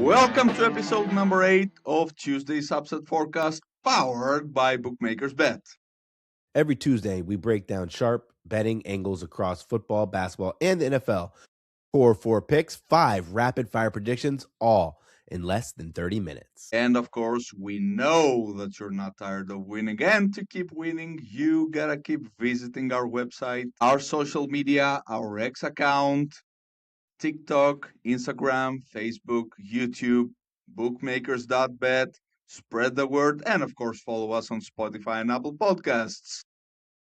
Welcome to episode number 8 of Tuesday's Upset Forecast, powered by Bookmakers Bet. Every Tuesday, we break down sharp betting angles across football, basketball, and the NFL. 4 picks, 5 rapid-fire predictions, all in less than 30 minutes. And of course, we know that you're not tired of winning. And to keep winning, you gotta keep visiting our website, our social media, our X account, TikTok, Instagram, Facebook, YouTube, bookmakers.bet. Spread the word, and of course, follow us on Spotify and Apple Podcasts.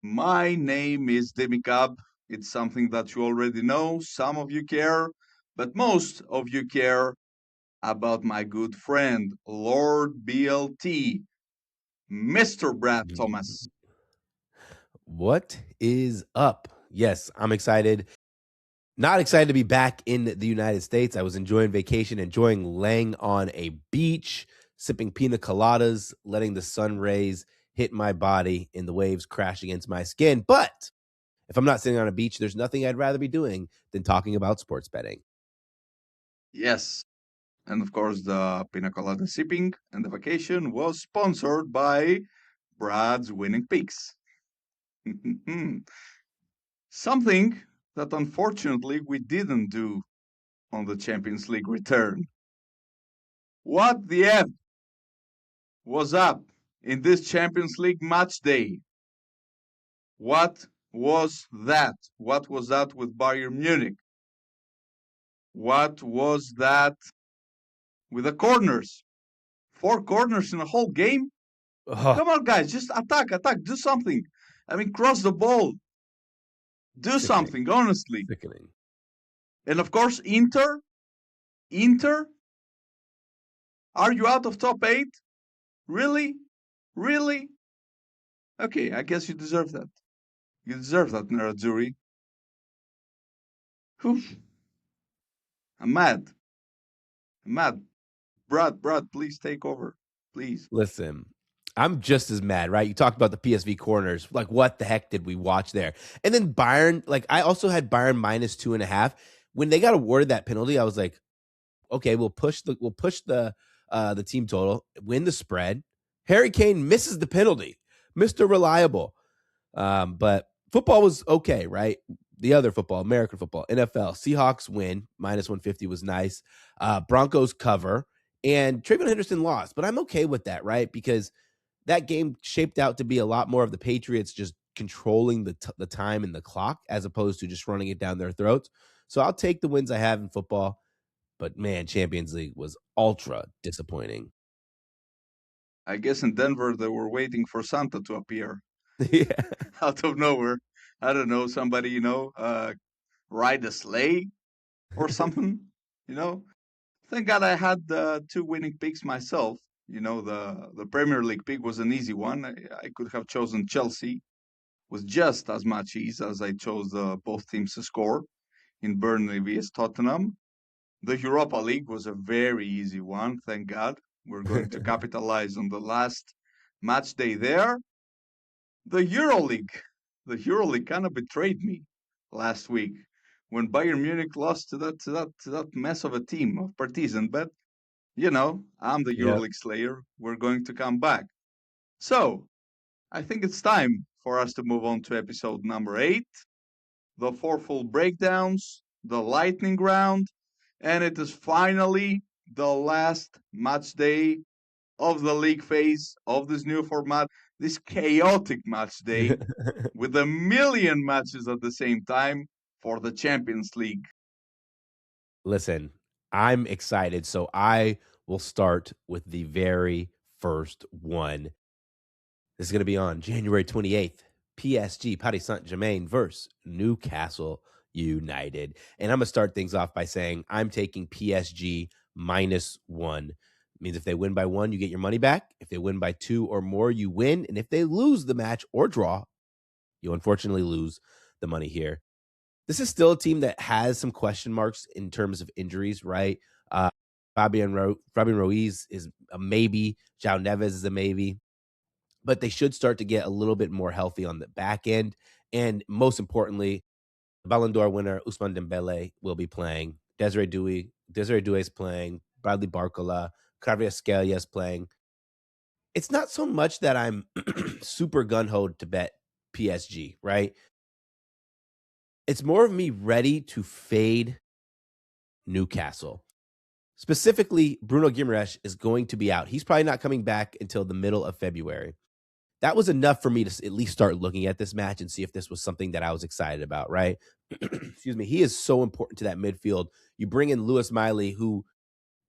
My name is DimiCub. It's something that you already know. Some of you care, but most of you care about my good friend, Lord BLT, Mr. Brad Thomas. What is up? Yes, I'm excited. Not excited to be back in the United States. I was enjoying vacation, enjoying laying on a beach, sipping pina coladas, letting the sun rays hit my body and the waves crash against my skin. But if I'm not sitting on a beach, there's nothing I'd rather be doing than talking about sports betting. Yes. And of course, the pina colada sipping and the vacation was sponsored by Brad's Winning Picks. Something that unfortunately we didn't do on the Champions League return. What the F was up in this Champions League match day? What was that? What was that with Bayern Munich? What was that with the corners? 4 corners in a whole game? Come on, guys, just attack, do something. I mean, cross the ball. Do something, honestly. Sickening. And of course, Inter, are you out of top 8? Really? Okay, I guess you deserve that. You deserve that, Nerazzurri. Whew. I'm mad. Brad, please take over. Please. Listen, I'm just as mad, right? You talked about the PSV corners. Like, what the heck did we watch there? And then Bayern, like, I also had Bayern minus 2.5. When they got awarded that penalty, I was like, okay, we'll push the team total, win the spread. Harry Kane misses the penalty, Mr. Reliable. But football was okay, right? The other football, American football, NFL, Seahawks win, minus 150 was nice. Broncos cover, and Trayvon Henderson lost. But I'm okay with that, right? Because that game shaped out to be a lot more of the Patriots just controlling the time and the clock as opposed to just running it down their throats. So I'll take the wins I have in football. But, man, Champions League was ultra disappointing. I guess in Denver, they were waiting for Santa to appear. Yeah. Out of nowhere. I don't know, somebody, ride a sleigh or something, Thank God I had the 2 winning picks myself. The Premier League pick was an easy one. I could have chosen Chelsea with just as much ease as I chose both teams to score in Burnley vs Tottenham. The Europa League was a very easy one, thank God. We're going to capitalize on the last match day there. The EuroLeague kind of betrayed me last week when Bayern Munich lost to that mess of a team of Partizan. But I'm the EuroLeague slayer. We're going to come back. So I think it's time for us to move on to episode number 8, the 4 full breakdowns, the lightning round, and it is finally the last match day of the league phase of this new format, this chaotic match day with a million matches at the same time for the Champions League. Listen, I'm excited, so I will start with the very first one. This is going to be on January 28th. PSG, Paris Saint-Germain versus Newcastle United. And I'm going to start things off by saying I'm taking PSG minus 1. It means if they win by 1, you get your money back. If they win by 2 or more, you win. And if they lose the match or draw, you unfortunately lose the money here. This is still a team that has some question marks in terms of injuries, right? Fabian Ruiz is a maybe. João Neves is a maybe. But they should start to get a little bit more healthy on the back end. And most importantly, Ballon d'Or winner Ousmane Dembele will be playing. Desiree Doué is playing. Bradley Barcola, Kvaratskhelia is playing. It's not so much that I'm super gun-ho to bet PSG, right? It's more of me ready to fade Newcastle. Specifically, Bruno Guimaraes is going to be out. He's probably not coming back until the middle of February. That was enough for me to at least start looking at this match and see if this was something that I was excited about, right? Excuse me. He is so important to that midfield. You bring in Lewis Miley, who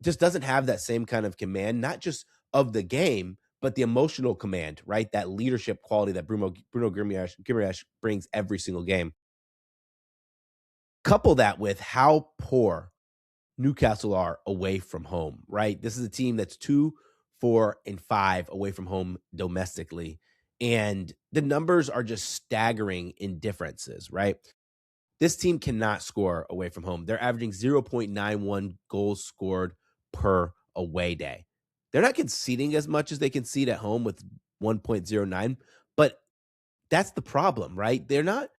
just doesn't have that same kind of command, not just of the game, but the emotional command, right? That leadership quality that Bruno Guimaraes brings every single game. Couple that with how poor Newcastle are away from home, right? This is a team that's 2, 4, and 5 away from home domestically. And the numbers are just staggering in differences, right? This team cannot score away from home. They're averaging 0.91 goals scored per away day. They're not conceding as much as they concede at home with 1.09, but that's the problem, right? They're not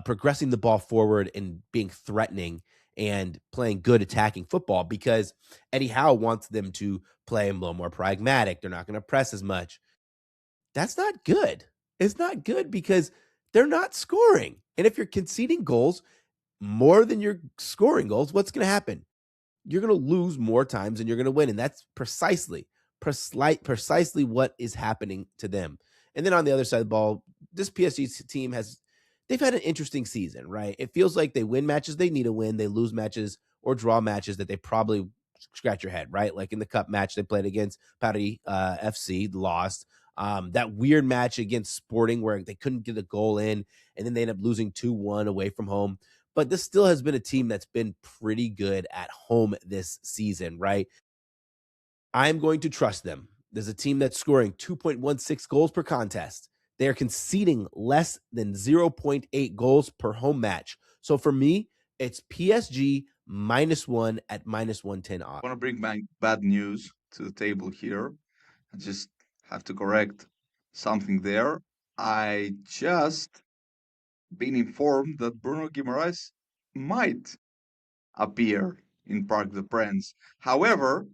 progressing the ball forward and being threatening and playing good attacking football because Eddie Howe wants them to play a little more pragmatic. They're not going to press as much. That's not good. It's not good because they're not scoring. And if you're conceding goals more than you're scoring goals, what's going to happen? You're going to lose more times than you're going to win. And that's precisely what is happening to them. And then on the other side of the ball, this PSG team they've had an interesting season, right? It feels like they win matches they need to win. They lose matches or draw matches that they probably scratch your head, right? Like in the cup match they played against Paris FC, lost. That weird match against Sporting where they couldn't get a goal in, and then they end up losing 2-1 away from home. But this still has been a team that's been pretty good at home this season, right? I'm going to trust them. There's a team that's scoring 2.16 goals per contest. They are conceding less than 0.8 goals per home match. So for me, it's PSG -1 at -110 odds. I want to bring back bad news to the table here. I just have to correct something there. I just been informed that Bruno Guimaraes might appear in Parc des Princes. However,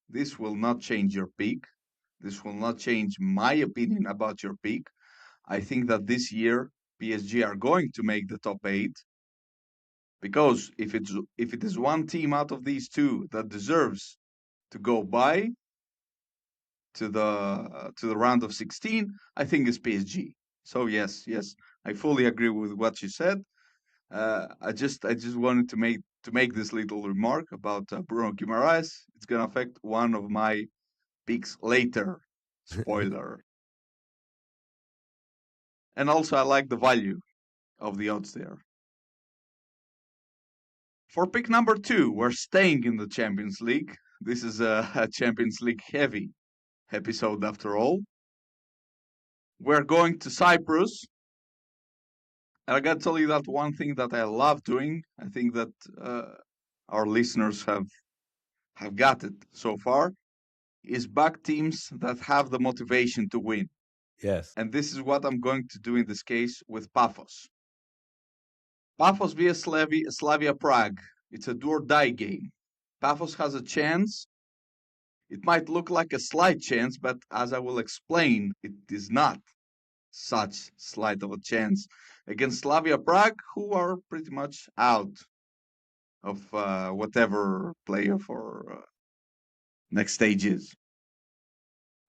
this will not change your pick. This will not change my opinion about your pick. I think that this year PSG are going to make the top 8 because if it is one team out of these two that deserves to go by to the round of 16, I think it's PSG. So yes, I fully agree with what you said. I just wanted to make this little remark about Bruno Guimaraes. It's gonna affect one of my picks later. Spoiler. And also, I like the value of the odds there. For pick number 2, we're staying in the Champions League. This is a Champions League heavy episode after all. We're going to Cyprus. And I gotta tell you that one thing that I love doing, I think that our listeners have got it so far, is back teams that have the motivation to win. Yes. And this is what I'm going to do in this case with Paphos. Paphos via Slavia Prague. It's a do or die game. Paphos has a chance. It might look like a slight chance, but as I will explain, it is not such slight of a chance against Slavia Prague, who are pretty much out of whatever playoff or next stage is.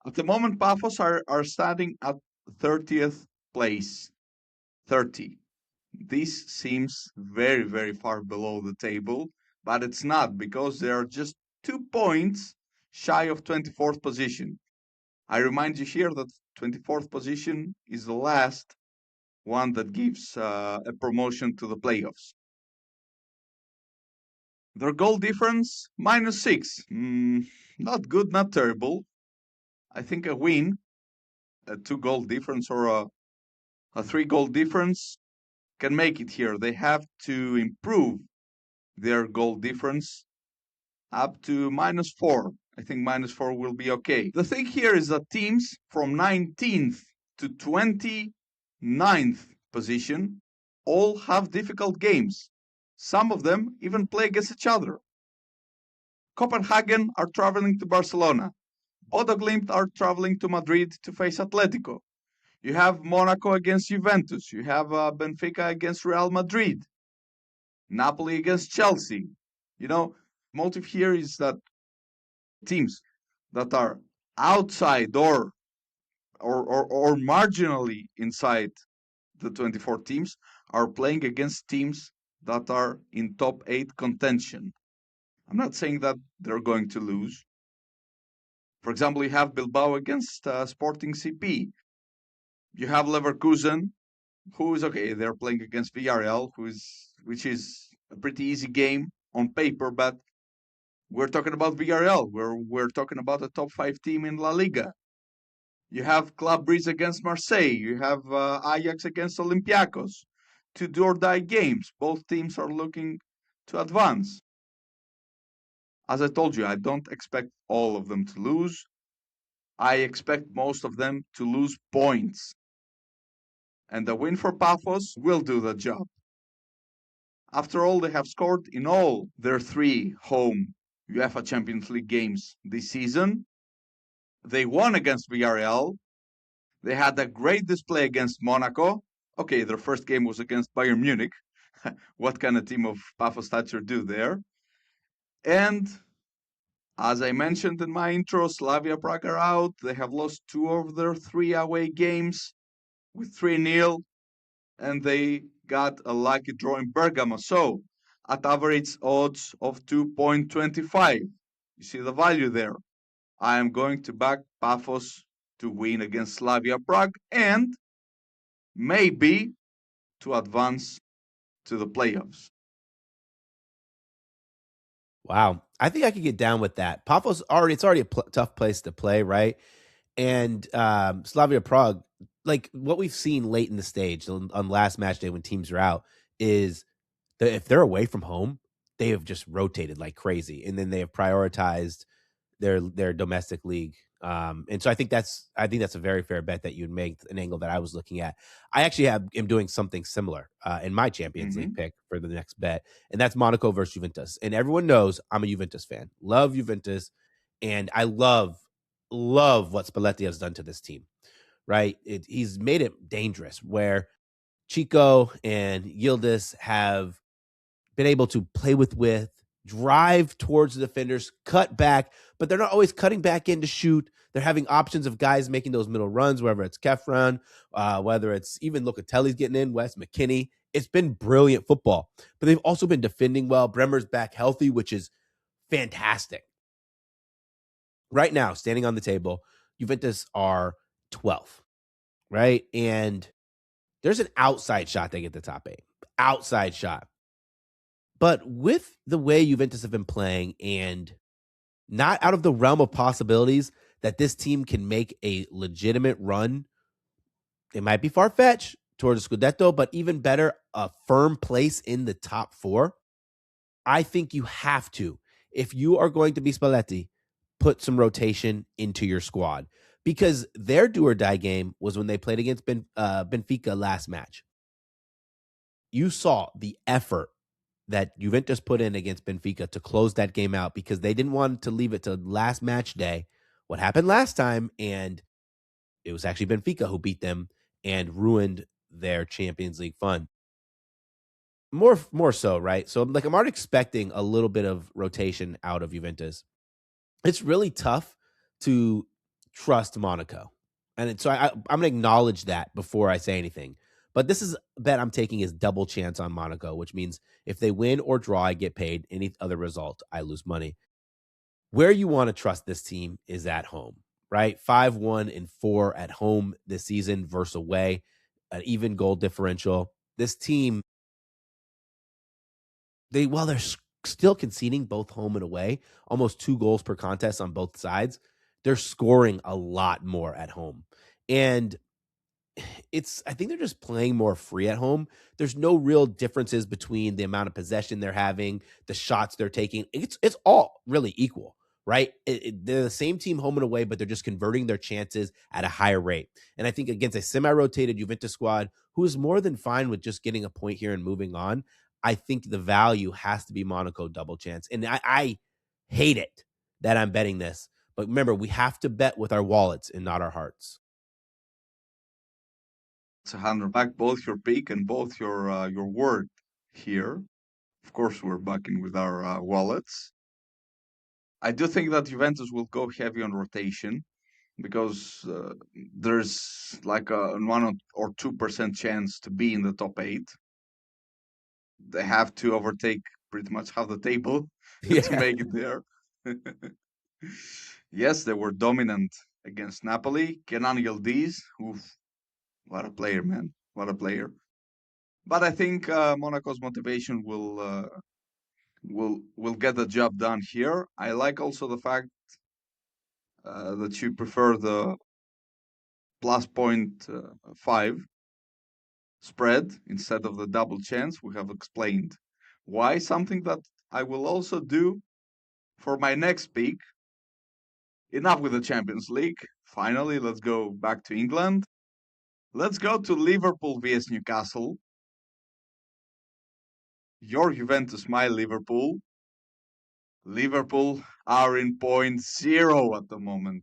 At the moment, Paphos are standing at 30th place. 30. This seems very, very far below the table, but it's not because they are just 2 points shy of 24th position. I remind you here that 24th position is the last one that gives a promotion to the playoffs. Their goal difference, -6. Not good, not terrible. I think a win, a 2-goal difference or a 3-goal difference can make it here. They have to improve their goal difference up to -4. I think -4 will be okay. The thing here is that teams from 19th to 29th position all have difficult games. Some of them even play against each other. Copenhagen are traveling to Barcelona. Bodo Glimt are traveling to Madrid to face Atletico. You have Monaco against Juventus. You have Benfica against Real Madrid. Napoli against Chelsea. You know, motive here is that teams that are outside or marginally inside the 24 teams are playing against teams that are in top 8 contention. I'm not saying that they're going to lose. For example, you have Bilbao against Sporting CP. You have Leverkusen, who is okay. They're playing against Villarreal, which is a pretty easy game on paper, but we're talking about Villarreal. We're talking about a top 5 team in La Liga. You have Club Brugge against Marseille. You have Ajax against Olympiacos. Two do or die games. Both teams are looking to advance. As I told you, I don't expect all of them to lose. I expect most of them to lose points. And the win for Paphos will do the job. After all, they have scored in all their 3 home UEFA Champions League games this season. They won against Villarreal. They had a great display against Monaco. Okay, their first game was against Bayern Munich. What can a team of Paphos stature do there? And as I mentioned in my intro, Slavia Prague are out. They have lost 2 of their 3 away games with 3-0, and they got a lucky draw in Bergamo. So, at average odds of 2.25, you see the value there. I am going to back Paphos to win against Slavia Prague and maybe to advance to the playoffs. Wow. I think I could get down with that. Paphos it's already a tough place to play, right? And Slavia Prague, like what we've seen late in the stage on last match day when teams are out, is that if they're away from home, they have just rotated like crazy, and then they have prioritized their domestic league. And so I think that's a very fair bet that you'd make, an angle that I was looking at. I actually am doing something similar in my Champions League pick for the next bet, and that's Monaco versus Juventus. And everyone knows I'm a Juventus fan, love Juventus, and I love what Spalletti has done to this team. Right, he's made it dangerous where Chico and Yildiz have been able to play with width, drive towards the defenders, cut back, but they're not always cutting back in to shoot. They're having options of guys making those middle runs, whether it's Kefran, whether it's even Locatelli's getting in, Wes McKinney. It's been brilliant football, but they've also been defending well. Bremer's back healthy, which is fantastic. Right now, standing on the table, Juventus are 12th, right? And there's an outside shot they get the top 8. Outside shot. But with the way Juventus have been playing and not out of the realm of possibilities that this team can make a legitimate run, it might be far-fetched towards a Scudetto, but even better, a firm place in the top 4. I think you have to, if you are going to be Spalletti, put some rotation into your squad, because their do-or-die game was when they played against Benfica last match. You saw the effort that Juventus put in against Benfica to close that game out, because they didn't want to leave it to last match day. What happened last time, and it was actually Benfica who beat them and ruined their Champions League fun. More so, right? So I'm already expecting a little bit of rotation out of Juventus. It's really tough to trust Monaco. And so I'm going to acknowledge that before I say anything. But this is a bet I'm taking is double chance on Monaco, which means if they win or draw, I get paid. Any other result, I lose money. Where you want to trust this team is at home, right? 5-1-4 at home this season versus away, an even goal differential. This team, they're still conceding both home and away, almost 2 goals per contest on both sides. They're scoring a lot more at home. And I think they're just playing more free at home. There's no real differences between the amount of possession they're having, the shots they're taking. It's all really equal, right? They're the same team home and away, but they're just converting their chances at a higher rate. And I think against a semi-rotated Juventus squad, who is more than fine with just getting a point here and moving on, I think the value has to be Monaco double chance. And I hate it that I'm betting this. But remember, we have to bet with our wallets and not our hearts. It's 100 back both your pick and both your word here. Of course, we're backing with our wallets. I do think that Juventus will go heavy on rotation because there's like a 1 or 2% chance to be in the top 8. They have to overtake pretty much half the table to Yeah. make it there. Yes, they were dominant against Napoli. Kenan Yildiz, oof, what a player, man. What a player. But I think Monaco's motivation will get the job done here. I like also the fact that you prefer the plus 0.5 spread instead of the double chance. We have explained why. Something that I will also do for my next pick. Enough with the Champions League. Finally, let's go back to England. Let's go to Liverpool vs Newcastle. Your Juventus, my Liverpool. Liverpool are in 0.0 at the moment.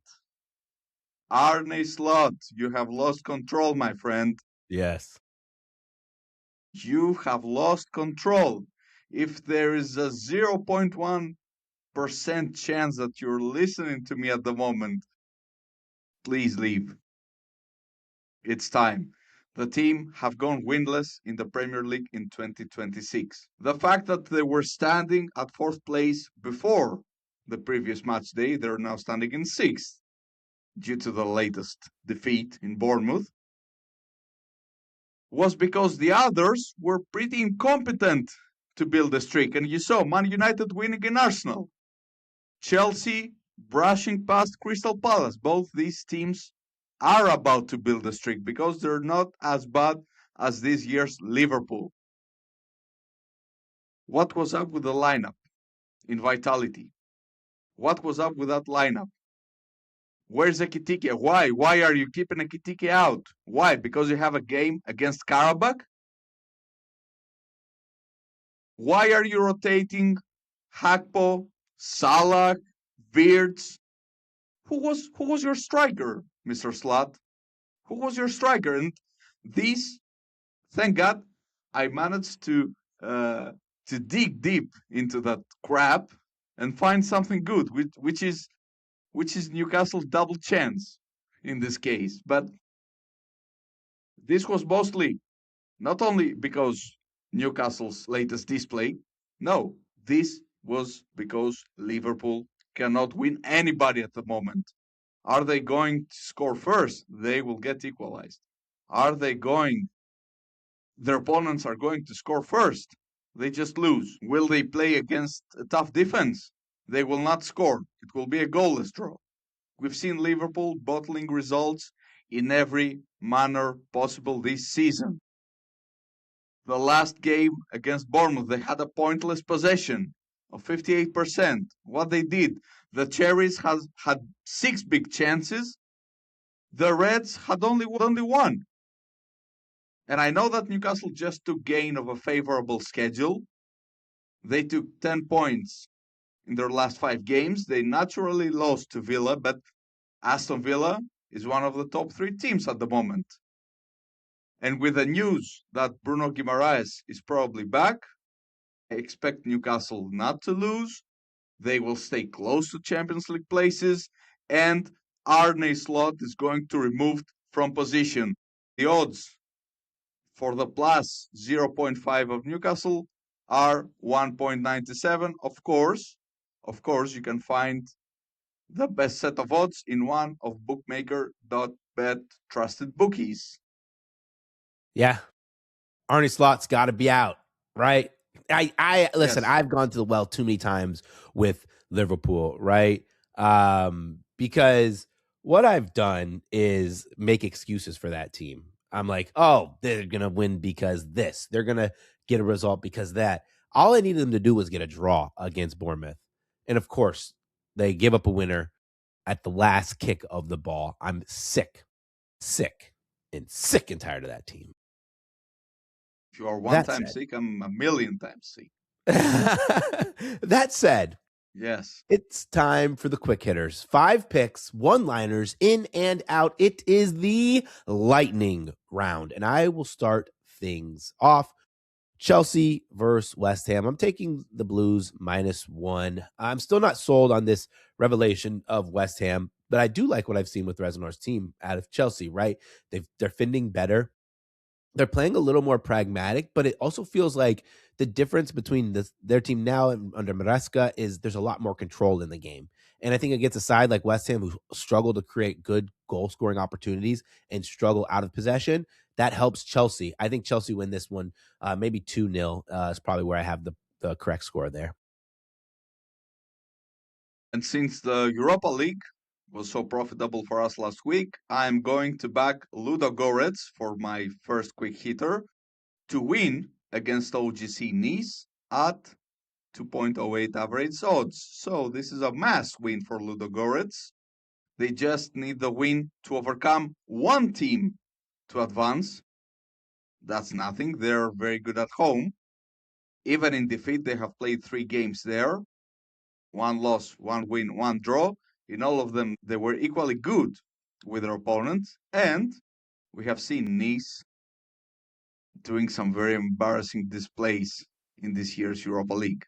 Arne Slot, you have lost control, my friend. Yes. You have lost control. If there is a 0.1% chance that you're listening to me at the moment, please leave. It's time. The team have gone winless in the Premier League in 2026. The fact that they were standing at 4th place before the previous match day, they're now standing in 6th due to the latest defeat in Bournemouth, was because the others were pretty incompetent to build a streak. And you saw Man United winning in Arsenal, Chelsea brushing past Crystal Palace. Both these teams are about to build a streak because they're not as bad as this year's Liverpool. What was up with the lineup in Vitality? What was up with that lineup? Where's Ekitike? Why? Why are you keeping Ekitike out? Why? Because you have a game against Karabakh? Why are you rotating Hakpo, Salah, Beards? Who was your striker, Mr. Slot? Who was your striker? And these, thank God, I managed to dig deep into that crap and find something good, which is Newcastle's double chance in this case. But this was mostly not only because Newcastle's latest display. No, this was because Liverpool cannot win anybody at the moment. Are they going to score first? They will get equalized. Are they going? Their opponents are going to score first. They just lose. Will they play against a tough defense? They will not score. It will be a goalless draw. We've seen Liverpool bottling results in every manner possible this season. The last game against Bournemouth, they had a pointless possession of 58%. What they did, the Cherries had 6 big chances. The Reds had only one. And I know that Newcastle just took gain of a favorable schedule. They took 10 points in their last 5 games. They naturally lost to Villa, but Aston Villa is one of the top 3 teams at the moment. And with the news that Bruno Guimaraes is probably back, I expect Newcastle not to lose. They will stay close to Champions League places, and Arne Slot is going to remove from position. The odds for the plus 0.5 of Newcastle are 1.97. Of course, you can find the best set of odds in one of bookmaker.bet trusted bookies. Yeah. Arne Slot's got to be out, right? I listen, Yes. I've gone to the well too many times with Liverpool, right? Because what I've done is make excuses for that team. I'm like, oh, they're going to win because this. They're going to get a result because that. All I needed them to do was get a draw against Bournemouth. And of course, they give up a winner at the last kick of the ball. I'm sick and tired of that team. If you are one time sick, I'm a million times sick. That said, Yes. It's time for the quick hitters. 5 picks, one liners, in and out. It is the lightning round. And I will start things off. Chelsea versus West Ham. I'm taking the Blues -1. I'm still not sold on this revelation of West Ham, but I do like what I've seen with Reznar's team out of Chelsea, right? They're fending better. They're playing a little more pragmatic, but it also feels like the difference between their team now and under Maresca is there's a lot more control in the game. And I think against a side like West Ham, who struggle to create good goal scoring opportunities and struggle out of possession, that helps Chelsea. I think Chelsea win this one, maybe 2-0 is probably where I have the correct score there. And since the Europa League was so profitable for us last week, I'm going to back Ludo Goretz for my first quick hitter to win against OGC Nice at 2.08 average odds. So this is a mass win for Ludo Goretz. They just need the win to overcome one team to advance. That's nothing. They're very good at home. Even in defeat, they have played 3 games there. 1 loss, 1 win, 1 draw. In all of them, they were equally good with their opponents. And we have seen Nice doing some very embarrassing displays in this year's Europa League.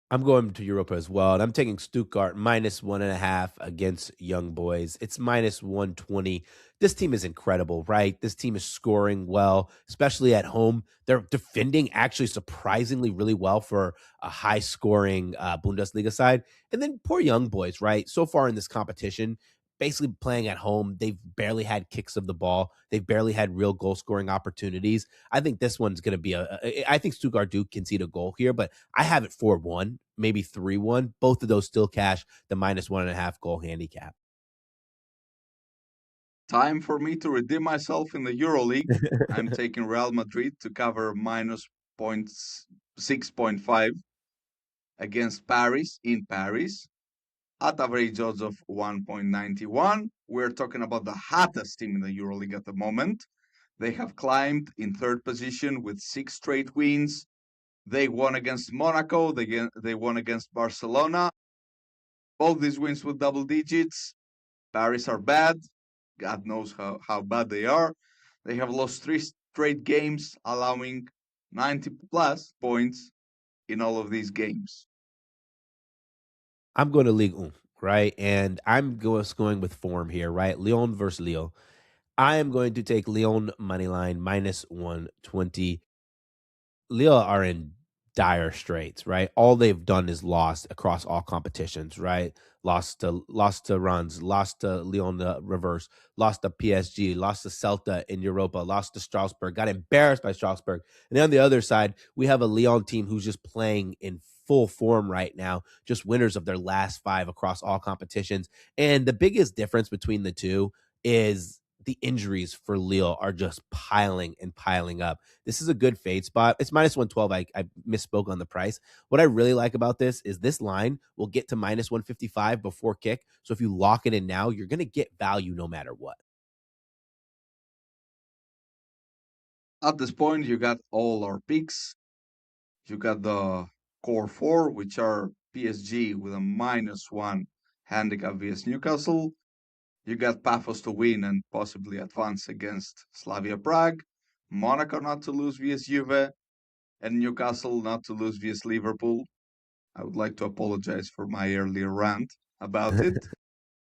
I'm going to Europa as well, and I'm taking Stuttgart -1.5 against Young Boys. It's -120. This team is incredible, right? This team is scoring well, especially at home. They're defending actually surprisingly really well for a high-scoring Bundesliga side. And then poor Young Boys, right? So far in this competition, basically playing at home, they've barely had kicks of the ball. They've barely had real goal-scoring opportunities. I think this one's going to be I think Stuttgart do concede a goal here, but I have it 4-1, maybe 3-1. Both of those still cash the -1.5 goal handicap. Time for me to redeem myself in the EuroLeague. I'm taking Real Madrid to cover -6.5 against Paris in Paris at average odds of 1.91. We're talking about the hottest team in the EuroLeague at the moment. They have climbed in 3rd position with 6 straight wins. They won against Monaco. They won against Barcelona. Both these wins with double digits. Paris are bad. God knows how bad they are. They have lost 3 straight games, allowing 90 plus points in all of these games. I'm going to Ligue 1, right? And I'm going with form here, right? Lyon versus Lille. I am going to take Lyon moneyline -120. Lille are in dire straits, right? All they've done is lost across all competitions, right? Lost to Runs, lost to Lyon the reverse, lost to PSG, lost to Celta in Europa, lost to Strasbourg, got embarrassed by Strasbourg. And then on the other side, we have a Lyon team who's just playing in full form right now, just winners of their last 5 across all competitions. And the biggest difference between the two is the injuries for Lille are just piling and piling up. This is a good fade spot. It's -112. I misspoke on the price. What I really like about this is this line will get to -155 before kick. So if you lock it in now, you're going to get value no matter what. At this point, you got all our picks. You got the core 4, which are PSG with a -1 handicap vs Newcastle. You got Paphos to win and possibly advance against Slavia Prague, Monaco not to lose vs Juve, and Newcastle not to lose vs Liverpool. I would like to apologize for my earlier rant about it.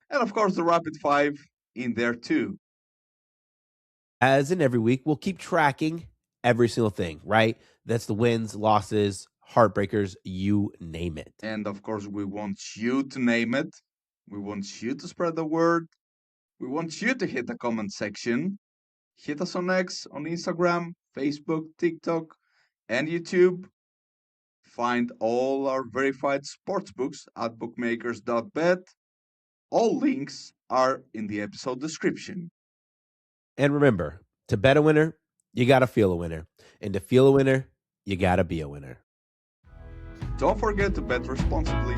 And of course, the Rapid 5 in there too. As in every week, we'll keep tracking every single thing, right? That's the wins, losses, heartbreakers, you name it. And of course, we want you to name it. We want you to spread the word. We want you to hit the comment section. Hit us on X, on Instagram, Facebook, TikTok, and YouTube. Find all our verified sportsbooks at bookmakers.bet. All links are in the episode description. And remember, to bet a winner, you got to feel a winner. And to feel a winner, you got to be a winner. Don't forget to bet responsibly.